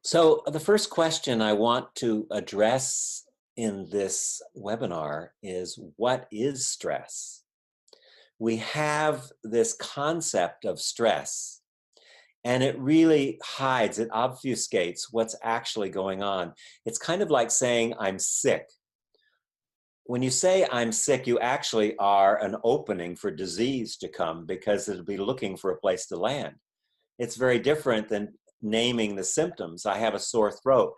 So, the first question I want to address in this webinar is, what is stress? We have this concept of stress, and it really hides, it obfuscates what's actually going on. It's kind of like saying, I'm sick. When you say I'm sick, you actually are an opening for disease to come because it'll be looking for a place to land. It's very different than naming the symptoms. I have a sore throat.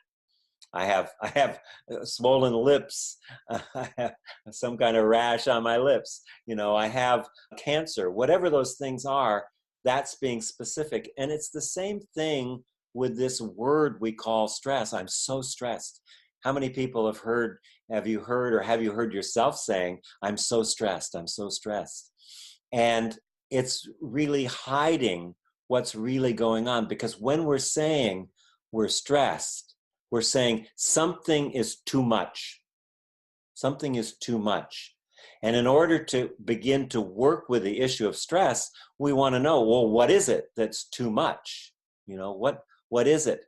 I have swollen lips. I have some kind of rash on my lips. I have cancer. Whatever those things are, that's being specific. And it's the same thing with this word we call stress. I'm so stressed. How many people have you heard, or have you heard yourself saying, I'm so stressed, I'm so stressed? And it's really hiding what's really going on, because when we're saying we're stressed, we're saying something is too much. Something is too much. And in order to begin to work with the issue of stress, we want to know, well, what is it that's too much? What is it?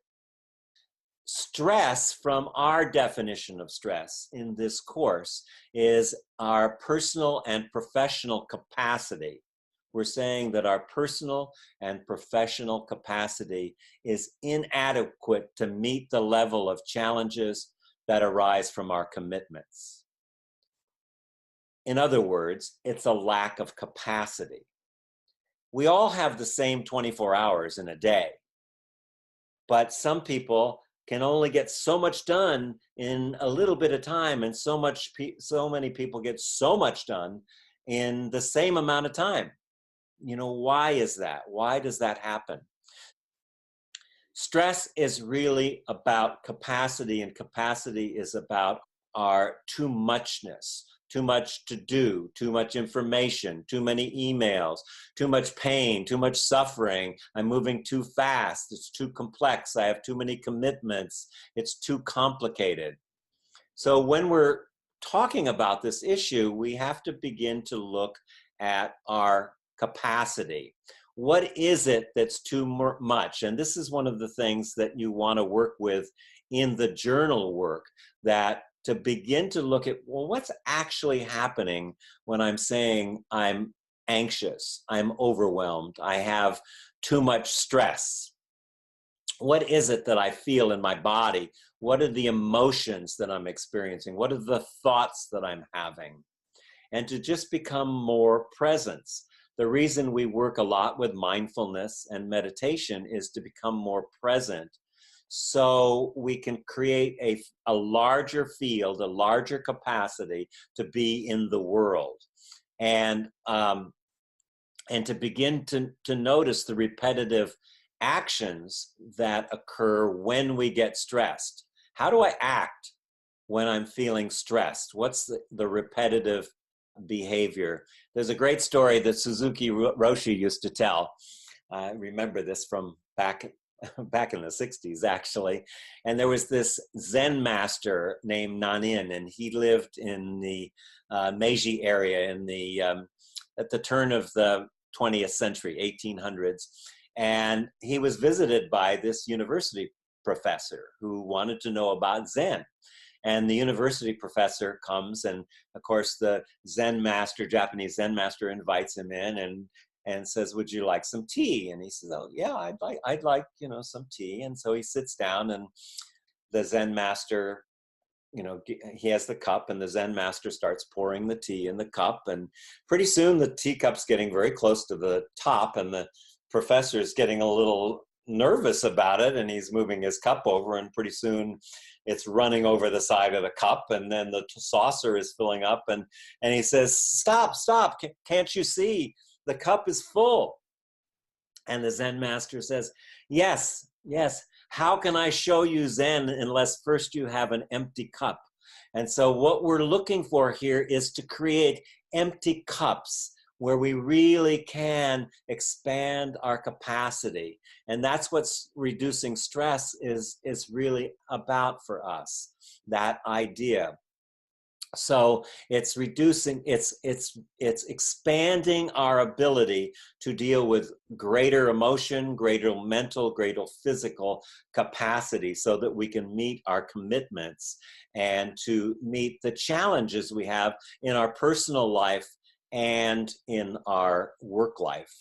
Stress, from our definition of stress in this course, is our personal and professional capacity. We're saying that our personal and professional capacity is inadequate to meet the level of challenges that arise from our commitments. In other words, it's a lack of capacity. We all have the same 24 hours in a day, but some people can only get so much done in a little bit of time, and so many people get so much done in the same amount of time. Why is that? Why does that happen? Stress is really about capacity, and capacity is about our too muchness, too much to do, too much information, too many emails, too much pain, too much suffering. I'm moving too fast. It's too complex. I have too many commitments. It's too complicated. So when we're talking about this issue, we have to begin to look at our capacity. What is it that's too much? And this is one of the things that you want to work with in the journal work, that to begin to look at, well, what's actually happening when I'm saying I'm anxious, I'm overwhelmed, I have too much stress. What is it that I feel in my body? What are the emotions that I'm experiencing? What are the thoughts that I'm having? And to just become more present. The reason we work a lot with mindfulness and meditation is to become more present, so we can create a larger field, a larger capacity to be in the world. And to begin to notice the repetitive actions that occur when we get stressed. How do I act when I'm feeling stressed? What's the repetitive behavior? There's a great story that Suzuki Roshi used to tell. I remember this from back in the 60s, actually. And there was this Zen master named Nanin, and he lived in the Meiji area at the turn of the 20th century, 1800s. And he was visited by this university professor who wanted to know about Zen. And the university professor comes, and of course the Japanese Zen master invites him in and says, would you like some tea? And he says, oh yeah, I'd like some tea. And so he sits down, and the Zen master, he has the cup, and the Zen master starts pouring the tea in the cup. And pretty soon the teacup's getting very close to the top, and the professor's getting a little nervous about it, and he's moving his cup over, and pretty soon it's running over the side of the cup, and then the saucer is filling up, and he says, stop, can't you see? The cup is full. And the Zen master says, yes, how can I show you Zen unless first you have an empty cup? And so what we're looking for here is to create empty cups where we really can expand our capacity. And that's what reducing stress is really about for us, that idea. So it's reducing, it's expanding our ability to deal with greater emotion, greater mental, greater physical capacity, so that we can meet our commitments and to meet the challenges we have in our personal life and in our work life.